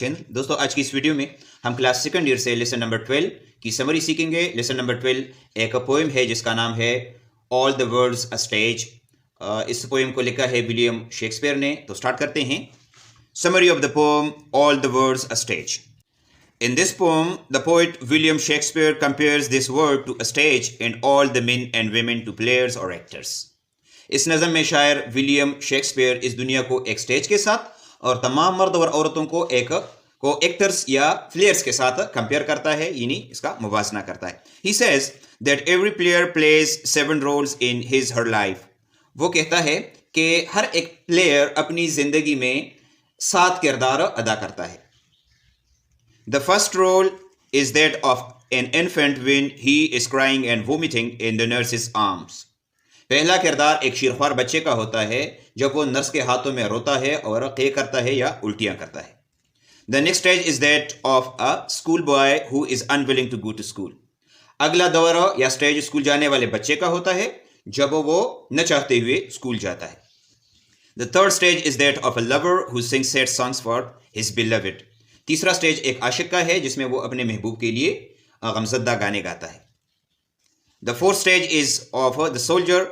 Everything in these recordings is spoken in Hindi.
केंद्र दोस्तों, आज की इस वीडियो में हम क्लास सेकंड ईयर से लेसन नंबर 12 की समरी सीखेंगे। लेसन नंबर 12 एक पोएम है जिसका नाम है all the world's a stage. इस पोएम को लिखा है विलियम शेक्सपियर ने। तो स्टार्ट करते हैं। Summary of the poem all the world's a stage. In this poem, the poet William Shakespeare compares this world to a stage and all the men and women to players or actors. इस नज़म में शायर विलियम शेक्सपियर इस दुनिया को एक स्टेज के साथ और तमाम मर्द और औरतों को एक्टर्स या प्लेयर्स के साथ कंपेयर करता है, यानी इसका मुवाजना करता है। He says that every player plays 7 roles in his her life. वो कहता है कि हर एक प्लेयर अपनी जिंदगी में 7 किरदार अदा करता है। The first role is that of an infant when he is crying and vomiting in the nurse's arms. पहला किरदार एक शीरख्वार बच्चे का होता है जब वो नर्स के हाथों में रोता है और क़े करता है या उल्टियां करता है। The next stage is that of a schoolboy who is unwilling to go to school. अगला दौर या स्टेज स्कूल जाने वाले बच्चे का होता है जब वो न चाहते हुए स्कूल जाता है। The third stage is that of a lover who sings sad songs for his beloved. तीसरा स्टेज एक आशिक का है जिसमें वो अपने महबूब के लिए गमज़दा गाने गाता है। The fourth stage is of the soldier.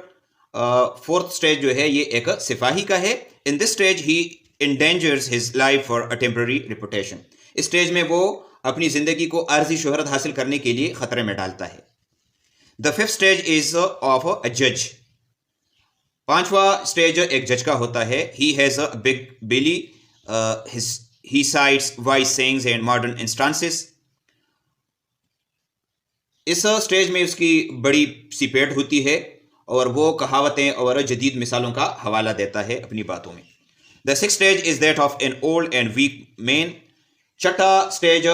Fourth stage जो है ये एक सिपाही का है। In this stage he endangers his life for a temporary reputation. इस स्टेज में वो अपनी जिंदगी को आर्जी शोहरत हासिल करने के लिए खतरे में डालता है। The fifth stage is of a जज। पांचवा स्टेज एक जज का होता है। He has a big belly. He cites wise sayings and modern instances. इस स्टेज में उसकी बड़ी सी पेट होती है और वो कहावतें और जदीद मिसालों का हवाला देता है अपनी बातों में। The sixth stage is that of an old and weak man. छठा स्टेज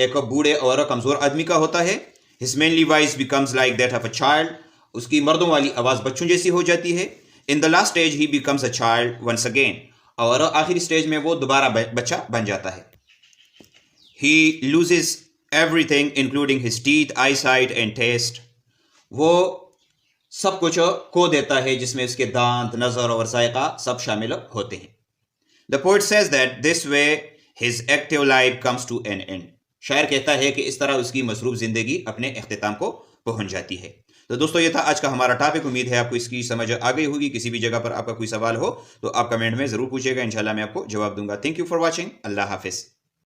एक बूढ़े और कमजोर आदमी का होता है। His manly voice becomes like that of a child. उसकी मर्दों वाली आवाज बच्चों जैसी हो जाती है। In the last stage he becomes a child once again. और आखिरी स्टेज में वो दोबारा बच्चा बन जाता है। He loses everything including his teeth, eyesight and taste. वो सब कुछ खो देता है जिसमें उसके दांत, नजर और जायका सब शामिल होते हैं। The poet says that this way his active life comes to an end. शायर कहता है कि इस तरह उसकी मसरूफ जिंदगी अपने इख्तिताम को पहुंच जाती है। तो दोस्तों, ये था आज का हमारा टॉपिक। उम्मीद है आपको इसकी समझ आ गई होगी। किसी भी जगह पर आपका कोई सवाल हो तो आप कमेंट में जरूर पूछिएगा, इंशाल्लाह मैं आपको जवाब दूंगा। Thank you for watching. Allah Hafiz.